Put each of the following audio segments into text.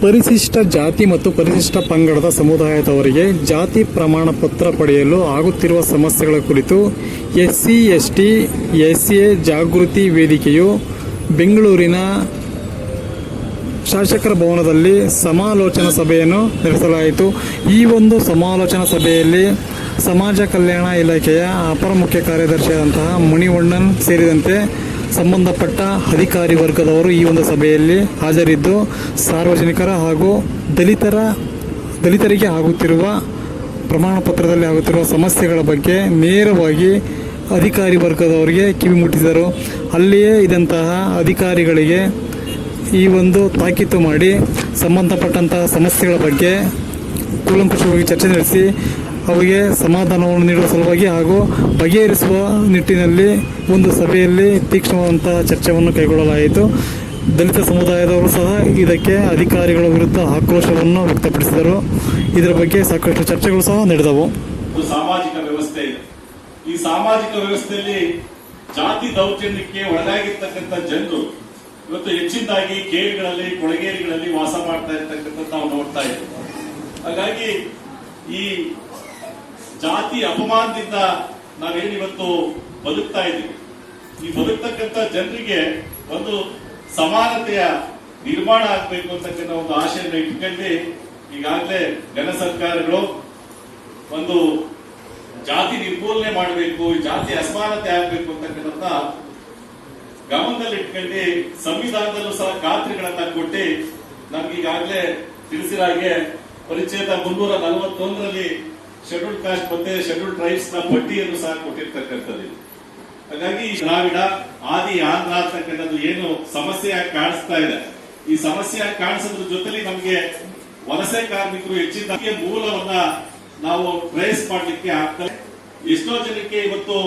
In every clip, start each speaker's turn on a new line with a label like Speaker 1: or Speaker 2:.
Speaker 1: ಪರಿಶಿಷ್ಟ ಜಾತಿ ಮತ್ತು ಪರಿಶಿಷ್ಟ ಪಂಗಡದ ಸಮುದಾಯದವರಿಗೆ ಜಾತಿ ಪ್ರಮಾಣ ಪತ್ರ ಪಡೆಯಲು ಆಗುತ್ತಿರುವ ಸಮಸ್ಯೆಗಳ ಕುರಿತು SC ST SA ಜಾಗೃತಿ ವೇದಿಕೆಯು ಬೆಂಗಳೂರಿನ ಶಾಸಕರ ಭವನದಲ್ಲಿ ಸಮಾಲೋಚನಾ ಸಭೆಯನ್ನು ನಡೆಸಲಾಯಿತು. ಈ ಒಂದು ಸಮಾಲೋಚನಾ ಸಭೆಯಲ್ಲಿ ಸಮಾಜ ಕಲ್ಯಾಣ ಇಲಾಖೆಯ ಅಪರ ಮುಖ್ಯ ಕಾರ್ಯದರ್ಶಿಯಾದಂತಹ ಮುನಿವಣ್ಣನ್ ಸೇರಿದಂತೆ ಸಂಬಂಧಪಟ್ಟ ಅಧಿಕಾರಿ ವರ್ಗದವರು ಈ ಒಂದು ಸಭೆಯಲ್ಲಿ ಹಾಜರಿದ್ದು ಸಾರ್ವಜನಿಕರ ಹಾಗೂ ದಲಿತರಿಗೆ ಆಗುತ್ತಿರುವ ಪ್ರಮಾಣ ಪತ್ರದಲ್ಲಿ ಆಗುತ್ತಿರುವ ಸಮಸ್ಯೆಗಳ ಬಗ್ಗೆ ನೇರವಾಗಿ ಅಧಿಕಾರಿ ವರ್ಗದವರಿಗೆ ಕಿವಿ ಮುಟ್ಟಿಸಿದರು. ಅಲ್ಲಿಯೇ ಇದ್ದಂತಹ ಅಧಿಕಾರಿಗಳಿಗೆ ಈ ಒಂದು ತಾಕೀತು ಮಾಡಿ ಸಂಬಂಧಪಟ್ಟಂತಹ ಸಮಸ್ಯೆಗಳ ಬಗ್ಗೆ ಕೂಲಂಕುಷವಾಗಿ ಚರ್ಚೆ ನಡೆಸಿ ಅವರಿಗೆ ಸಮಾಧಾನವನ್ನು ನೀಡುವ ಸಲುವಾಗಿ ಹಾಗೂ ಬಗೆಹರಿಸುವ ನಿಟ್ಟಿನಲ್ಲಿ ಒಂದು ಸಭೆಯಲ್ಲಿ ತೀಕ್ಷ್ಣವಾದಂತಹ ಚರ್ಚೆಯನ್ನು ಕೈಗೊಳ್ಳಲಾಯಿತು. ದಲಿತ ಸಮುದಾಯದವರು ಸಹ ಇದಕ್ಕೆ ಅಧಿಕಾರಿಗಳ ವಿರುದ್ಧ ಆಕ್ರೋಶವನ್ನು ವ್ಯಕ್ತಪಡಿಸಿದರು. ಇದರ ಬಗ್ಗೆ ಸಾಕಷ್ಟು ಚರ್ಚೆಗಳು ಸಹ ನಡೆದವು.
Speaker 2: ಸಾಮಾಜಿಕ ವ್ಯವಸ್ಥೆ ಇದೆ. ಈ ಸಾಮಾಜಿಕ ವ್ಯವಸ್ಥೆಯಲ್ಲಿ ಜಾತಿ ದೌರ್ಜನ್ಯಕ್ಕೆ ಒಳಗಾಗಿರ್ತಕ್ಕಂಥ ಜನರು ಇವತ್ತು ಹೆಚ್ಚಿನದಾಗಿ ಕೇರಿಗಳಲ್ಲಿ ಕೊಳಗೇರಿಗಳಲ್ಲಿ ವಾಸ ಮಾಡ್ತಾ ಇರ್ತಕ್ಕಂಥ ನಾವು ನೋಡ್ತಾ ಇದ್ದೀವಿ. ಹಾಗಾಗಿ ಈ ಜಾತಿ ಅಪಮಾನದಿಂದ ನಾವೇನಿವತ್ತು ಬದುಕ್ತಾ ಇದ್ದೀವಿ, ಈ ಬದುಕ್ತಕ್ಕಂಥ ಜನರಿಗೆ ಒಂದು ಸಮಾನತೆಯ ನಿರ್ಮಾಣ ಆಗಬೇಕು ಅಂತಕ್ಕಂಥ ಒಂದು ಆಶೆಯನ್ನು ಇಟ್ಕೊಂಡು ಈಗಾಗಲೇ ಜನ ಸರ್ಕಾರಗಳು ಒಂದು ಜಾತಿ ನಿರ್ಮೂಲನೆ ಮಾಡಬೇಕು, ಜಾತಿ ಅಸಮಾನತೆ ಆಗಬೇಕು ಅಂತಕ್ಕಂಥ ಗಮನದಲ್ಲಿ ಇಟ್ಕೊಂಡು ಸಂವಿಧಾನದಲ್ಲೂ ಸಹ ಖಾತ್ರಿಗಳನ್ನ ಕೊಟ್ಟು ನಮ್ಗೆ ಈಗಾಗಲೇ ತಿಳಿಸಿರೋ ಹಾಗೆ ಪರಿಚ್ಛೇದ 341ರಲ್ಲಿ ಶೆಡ್ಯೂಲ್ ಕಾಸ್ಟ್ ಮತ್ತೆ ಶೆಡ್ಯೂಲ್ ಟ್ರೈಬ್ಸ್ ನ ಪಟ್ಟಿಯನ್ನು ಸಹ ಕೊಟ್ಟಿರ್ತಕ್ಕಂಥದ್ದು. ಹಾಗಾಗಿ ದ್ರಾವಿಡ ಆದಿ ಆಂಧ್ರ ಅಂತಕ್ಕಂಥದ್ದು ಏನು ಸಮಸ್ಯೆಯಾಗಿ ಕಾಣಿಸ್ತಾ ಇದೆ, ಈ ಸಮಸ್ಯೆಯಾಗಿ ಕಾಣಿಸೋದ್ರ ಜೊತೆಲಿ ನಮಗೆ ವಲಸೆ ಕಾರ್ಮಿಕರು ಹೆಚ್ಚಿನ ಮೂಲವನ್ನ ನಾವು ಟ್ರೇಸ್ ಮಾಡ್ಲಿಕ್ಕೆ ಆಗ್ತದೆ. ಎಷ್ಟೋ ಜನಕ್ಕೆ ಇವತ್ತು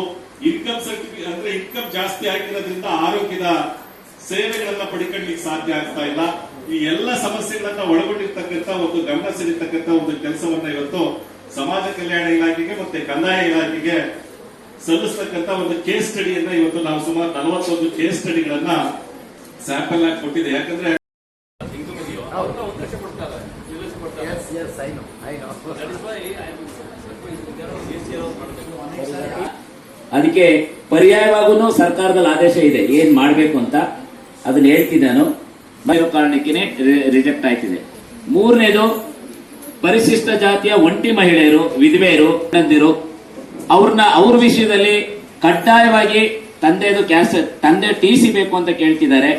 Speaker 2: ಇನ್ಕಮ್ ಸರ್ಟಿಫಿಕೇಟ್ ಅಂದ್ರೆ ಇನ್ಕಮ್ ಜಾಸ್ತಿ ಆಗಿರೋದ್ರಿಂದ ಆರೋಗ್ಯದ ಸೇವೆಗಳನ್ನ ಪಡ್ಕೊಳ್ಳಿಕ್ಕೆ ಸಾಧ್ಯ ಆಗ್ತಾ ಇಲ್ಲ. ಈ ಎಲ್ಲ ಸಮಸ್ಯೆಗಳನ್ನ ಒಳಗೊಂಡಿರ್ತಕ್ಕಂಥ ಒಂದು ಗಮನ ಸೆಳೀತಕ್ಕಂಥ ಒಂದು ಕೆಲಸವನ್ನ ಇವತ್ತು ಸಮಾಜ ಕಲ್ಯಾಣ ಇಲಾಖೆಗೆ ಮತ್ತೆ ಕಂದಾಯ ಇಲಾಖೆಗೆ ಸಲ್ಲಿಸತಕ್ಕಂಥ ಒಂದು ಕೇಸ್ ಸ್ಟಡಿಯನ್ನ ಇವತ್ತು ನಾವು ಸುಮಾರು 41 ಕೇಸ್ ಸ್ಟಡಿಗಳನ್ನ ಸ್ಯಾಂಪಲ್ ಆಗಿ ಕೊಟ್ಟಿದೆ. ಯಾಕಂದ್ರೆ
Speaker 3: ಅದಕ್ಕೆ ಪರ್ಯಾಯವಾಗೂ ಸರ್ಕಾರದಲ್ಲಿ ಆದೇಶ ಇದೆ ಏನ್ ಮಾಡ್ಬೇಕು ಅಂತ, ಅದನ್ನ ಹೇಳ್ತೀನಿ ನಾನು. ಕಾರಣಕ್ಕೆ ರಿಜೆಕ್ಟ್ ಆಯ್ತಿದೆ. ಮೂರನೇದು ಪರಿಶಿಷ್ಟ ಜಾತಿಯ ಒಂಟಿ ಮಹಿಳೆಯರು, ವಿಧವೆಯರು, ತಂದಿರು ಅವ್ರ ವಿಷಯದಲ್ಲಿ ಕಡ್ಡಾಯವಾಗಿ ತಂದೆ TC ಬೇಕು ಅಂತ ಕೇಳ್ತಿದ್ದಾರೆ.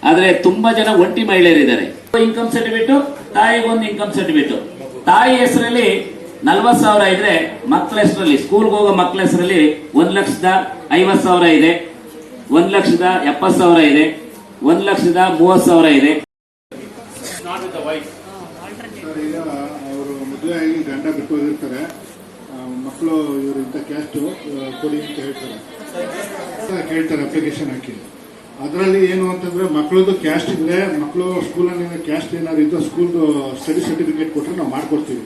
Speaker 3: ಆದ್ರೆ ತುಂಬಾ ಜನ ಒಂಟಿ ಮಹಿಳೆಯರಿದ್ದಾರೆ. ಇನ್ಕಮ್ ಸರ್ಟಿಫಿಕೇಟ್, ತಾಯಿಗೊಂದು ಇನ್ಕಮ್ ಸರ್ಟಿಫಿಕೇಟ್, ತಾಯಿ ಹೆಸರಲ್ಲಿ 40,000 ಇದ್ರೆ ಮಕ್ಕಳ ಹೆಸರಲ್ಲಿ ಸ್ಕೂಲ್ಗೆ ಹೋಗೋ ಮಕ್ಕಳ ಹೆಸರಲ್ಲಿ 1,50,000 ಇದೆ, 1,70,000 ಇದೆ, 1,30,000 ಇದೆ.
Speaker 4: ಈಗ ಅವರು ಮದುವೆ ಆಗಿ ಗಂಡ ಬಿಟ್ಟು ಹೋಗಿರ್ತಾರೆ, ಮಕ್ಕಳು ಇವರು ಇಂಥ ಕ್ಯಾಸ್ಟ್ ಕೊಡಿ ಅಂತ ಕೇಳ್ತಾರೆ ಅಪ್ಲಿಕೇಶನ್ ಹಾಕಿ. ಅದರಲ್ಲಿ ಏನು ಅಂತಂದ್ರೆ ಮಕ್ಕಳದ್ದು ಕ್ಯಾಸ್ಟ್ ಇದ್ರೆ ಮಕ್ಕಳು ಸ್ಕೂಲಲ್ಲಿ ಕ್ಯಾಸ್ಟ್ ಏನಾದ್ರು ಇದ್ದು ಸ್ಕೂಲ್ದು ಸ್ಟಡಿ ಸರ್ಟಿಫಿಕೇಟ್ ಕೊಟ್ಟರೆ ನಾವು ಮಾಡ್ಕೊಡ್ತೀವಿ.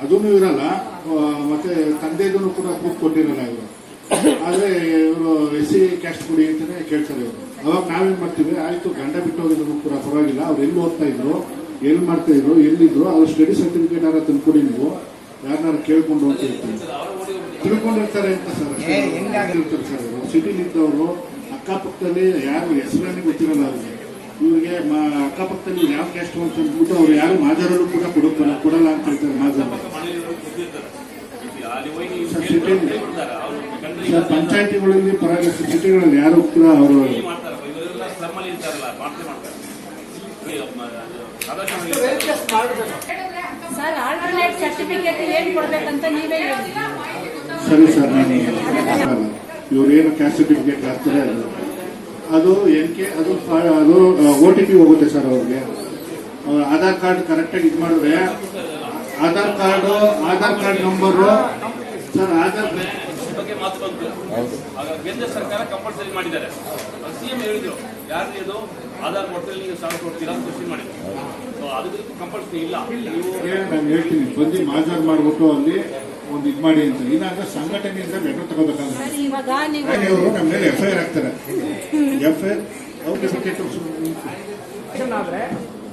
Speaker 4: ಅದೂ ಇರಲ್ಲ, ಮತ್ತೆ ತಂದೆದೂ ಕೂಡ ಪ್ರೂಫ್ ಕೊಟ್ಟಿರಲ್ಲ ಇವರು. ಆದ್ರೆ ಇವರು SC ಕ್ಯಾಸ್ಟ್ ಕೊಡಿ ಅಂತಾನೆ ಕೇಳ್ತಾರೆ ಇವರು. ಅವಾಗ ನಾವೇನ್ ಮಾಡ್ತೀವಿ, ಆಯ್ತು ಗಂಡ ಬಿಟ್ಟು ಹೋಗಿದ್ರು ಕೂಡ ಪರವಾಗಿಲ್ಲ, ಅವ್ರು ಎಲ್ಲಿ ಓದ್ತಾ ಇದ್ರು, ಎಲ್ಲಿ ಮಾಡ್ತಾ ಇದ್ರು, ಎಲ್ಲಿದ್ರು, ಅವ್ರ ಸ್ಟಡಿ ಸರ್ಟಿಫಿಕೇಟ್ ಯಾರು ತಂದ್ಕೊಡಿ, ನೀವು ಯಾರನ್ನಾರು ಕೇಳ್ಕೊಂಡು ಅಂತ ಹೇಳ್ತೀವಿ. ತಿಳ್ಕೊಂಡಿರ್ತಾರೆ ಅಂತ ಸರ್ ಇರ್ತಾರೆ ಸರ್. ಇವರು ಸಿಟಿಲಿದ್ದವರು ಅಕ್ಕಪಕ್ಕದಲ್ಲಿ ಯಾರು ಹೆಸರನ್ನೇ ಗೊತ್ತಿರಲ್ಲ ಅವ್ರಿಗೆ. ಇವ್ರಿಗೆ ಅಕ್ಕಪಕ್ಕದಲ್ಲಿ ಯಾವ ಕ್ಯಾಸ್ಟ್ ಅಂತ ಅಂದ್ಬಿಟ್ಟು ಅವ್ರು ಯಾರು ಮಾಜಾರಲ್ಲೂ ಕೂಡ ಕೊಡಲ್ಲ ಅಂತ ಹೇಳ್ತಾರೆ. ಮಾಜಾರ ಸರ್ ಪಂಚಾಯತಿಗಳಲ್ಲಿ ಪರವಾಗಿಲ್ಲ, ಸಿಟಿಗಳಲ್ಲಿ ಯಾರು ಕೂಡ ಅವರು ಸರಿ ಸರ್. ನಾನು ಇವ್ರೇನು ಕ್ಯಾಸ್ಟ್ ಸರ್ಟಿಫಿಕೇಟ್ ಹಾಕ್ತಾರೆ ಅದು ಅದು OTP ಹೋಗುತ್ತೆ ಸರ್ ಅವ್ರಿಗೆ. ಆಧಾರ್ ಕಾರ್ಡ್ ಕರೆಕ್ಟಾಗಿ ಇದು ಮಾಡಿದ್ರೆ Aadhaar card number sir, Aadhaar ಬಗ್ಗೆ ಮಾತು ಬಂತು. ಕೇಂದ್ರ ಸರ್ಕಾರ ಕಂಪಲ್ಸರಿ ಮಾಡಿದ್ದಾರೆ. CM ಹೇಳಿದ್ರು, ಯಾರು ಇದು ಆಧಾರ್ ಕೊಡ್ತಾರೆ ನೀವು ಸಾಲ ಕೊಡ್ತೀರಾ ಅಂತ ಕ್ವಶನ್ ಮಾಡಿದ್ರು. ಅದಕ್ಕೆ ಕಂಪಲ್ಸರಿ ಇಲ್ಲ. ನಾನು ಹೇಳ್ತೀನಿ, ಬಂದು ಮಾಜಾರ್ ಮಾಡ್ಬಿಟ್ಟು ಅಲ್ಲಿ ಒಂದು ಇದು ಮಾಡಿ ಅಂತ. ಇಲ್ಲಾಂದ್ರೆ ಸಂಘಟನೆಯಿಂದ ಬೆನ್ನು ತಗೋಬೇಕಾಗುತ್ತೆ. ಅವರು ನಮ್ಮ ಮೇಲೆ FIR ಹಾಕ್ತಾರೆ. FIR ಅವ್ರಿಗೆ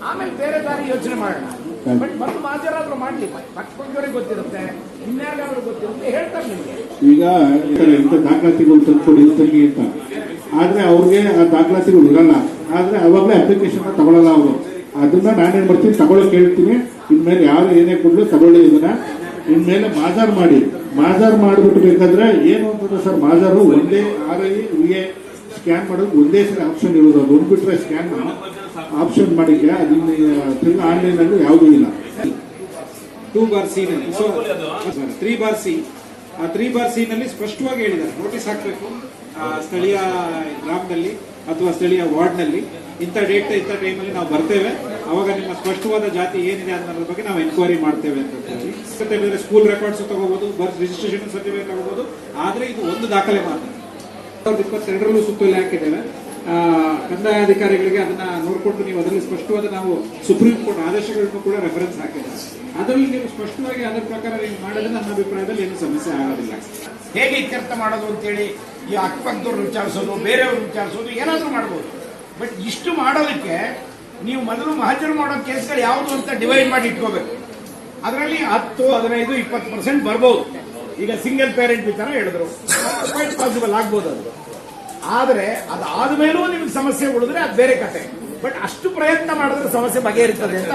Speaker 5: ಆಮೇಲೆ ಬೇರೆ ದಾರಿ ಯೋಚನೆ ಮಾಡೋಣ. ಬಟ್ ಮತ್ತು ಮಾಜರಾದ್ರೂ ಮಾಡ್ಲಿ, ಪಕ್ಕ ಪಕ್ಕದವ್ರಿಗೆ ಗೊತ್ತಿರುತ್ತೆ, ಇನ್ಯಾರಿಗಾದ್ರೂ ಗೊತ್ತಿರುತ್ತೆ, ಹೇಳ್ತಾರೆ ನಿಮಗೆ.
Speaker 4: ಈಗ ಇಂಥ ದಾಖಲಾತಿಗಳು ತಂದ್ಕೊಡಿ ತಂಗಿ ಅಂತ, ಆದ್ರೆ ಅವ್ರಿಗೆ ಆ ದಾಖಲಾತಿಗಳು ಇರಲ್ಲ. ಆದ್ರೆ ಅವಾಗಲೇ ಅಪ್ಲಿಕೇಶನ್ ತಗೊಳ್ಳಲ್ಲ ಅವರು. ಅದನ್ನ ನಾನೇನ್ ಮಾಡ್ತೀನಿ, ತಗೊಳಕ್ ಹೇಳ್ತೀನಿ. ಇನ್ಮೇಲೆ ಯಾರು ಏನೇ ಕೊಡ್ಲು ತಗೊಳ್ಳಿ, ಇದನ್ನ ಇನ್ಮೇಲೆ ಮಾಜಾರ್ ಮಾಡಿ. ಮಾಜಾರ್ ಮಾಡಿಬಿಟ್ಟು ಬೇಕಾದ್ರೆ ಏನು ಅಂತಂದ್ರೆ ಸರ್, ಮಾಜಾರು ಒಂದೇ RI VA ಸ್ಕ್ಯಾನ್ ಮಾಡೋದು ಒಂದೇ ಸರಿ ಆಪ್ಷನ್ ಇರೋದು. ಅದು ಒಂದು ಬಿಟ್ರೆ ಸ್ಕ್ಯಾನ್ ಆಪ್ಷನ್ ಮಾಡಿಕ್ಕೆ ಅದನ್ನ ತಿರ್ಗಿ ಆನ್ಲೈನ್ ಅಲ್ಲಿ ಯಾವುದೂ ಇಲ್ಲ.
Speaker 6: 2/C ನಲ್ಲಿ 3/C, ಆ 3/C ನಲ್ಲಿ ಸ್ಪಷ್ಟವಾಗಿ ಹೇಳಿದ್ದಾರೆ, ನೋಟಿಸ್ ಹಾಕಬೇಕು ಸ್ಥಳೀಯ ಗ್ರಾಮದಲ್ಲಿ ಅಥವಾ ಸ್ಥಳೀಯ ವಾರ್ಡ್ ನಲ್ಲಿ ಇಂಥ ಡೇಟ್ ಇಂಥ ಟೈಮಲ್ಲಿ ನಾವು ಬರ್ತೇವೆ, ಅವಾಗ ನಿಮ್ಮ ಸ್ಪಷ್ಟವಾದ ಜಾತಿ ಏನಿದೆ ಅನ್ನೋದ್ರ ಬಗ್ಗೆ ನಾವು ಎನ್ಕ್ವೈರಿ ಮಾಡ್ತೇವೆ ಅಂತ ಹೇಳಿ. ಸ್ಕೂಲ್ ರೆಕಾರ್ಡ್ಸ್ ತಗೋಬಹುದು, ಬರ್ತ್ ರಿಜಿಸ್ಟ್ರೇಷನ್ ಸರ್ಟಿಫಿಕೇಟ್ ತಗೋಬಹುದು, ಆದ್ರೆ ಇದು ಒಂದು ದಾಖಲೆ ಮಾತ್ರ. 2022ರಲ್ಲೂ ಸುತ್ತೋಲೆ ಹಾಕಿದ್ದೇವೆ. ಕಂದಾಯ ಅಧಿಕಾರಿಗಳಿಗೆ ಅದನ್ನ ನೋಡ್ಕೊಂಡು ನೀವು ಅದರಲ್ಲಿ ಸ್ಪಷ್ಟವಾದ ನಾವು ಸುಪ್ರೀಂ ಕೋರ್ಟ್ ಆದೇಶಗಳನ್ನು ಕೂಡ ರೆಫರೆನ್ಸ್ ಹಾಕಿದ್ದೇವೆ. ಅದರಲ್ಲಿ ನೀವು ಸ್ಪಷ್ಟವಾಗಿ ಅದರ ಪ್ರಕಾರ ನೀವು ಮಾಡಿದ್ರೆ ನನ್ನ ಅಭಿಪ್ರಾಯದಲ್ಲಿ ಏನು ಸಮಸ್ಯೆ ಆಗೋದಿಲ್ಲ.
Speaker 5: ಹೇಗೆ ಇತ್ಯರ್ಥ ಮಾಡೋದು ಅಂತೇಳಿ ಈ ಅಕ್ಕಪಕ್ಕದವ್ರು ವಿಚಾರಿಸೋದು, ಬೇರೆಯವ್ರು ವಿಚಾರಿಸೋದು, ಏನಾದರೂ ಮಾಡ್ಬೋದು. ಬಟ್ ಇಷ್ಟು ಮಾಡೋದಕ್ಕೆ ನೀವು ಮೊದಲು ಮಹಜರು ಮಾಡೋ ಕೇಸ್ಗಳು ಯಾವುದು ಅಂತ ಡಿವೈಡ್ ಮಾಡಿ ಇಟ್ಕೋಬೇಕು. ಅದರಲ್ಲಿ 10, 15, 20% ಬರ್ಬೋದು. ಈಗ ಸಿಂಗಲ್ ಪೇರೆಂಟ್ ವಿಚಾರ ಹೇಳಿದ್ರು, ಕ್ವೈಟ್ ಪಾಸಿಬಲ್ ಆಗ್ಬೋದು ಅದು. ಆದರೆ ಅದಾದ ಮೇಲೂ ನಿಮ್ಗೆ ಸಮಸ್ಯೆ ಉಳಿದ್ರೆ ಅದು ಬೇರೆ ಕತೆ. ಬಟ್ ಅಷ್ಟು ಪ್ರಯತ್ನ ಮಾಡಿದ್ರೆ ಸಮಸ್ಯೆ ಬಗೆಹರಿತದೆ ಅಂತ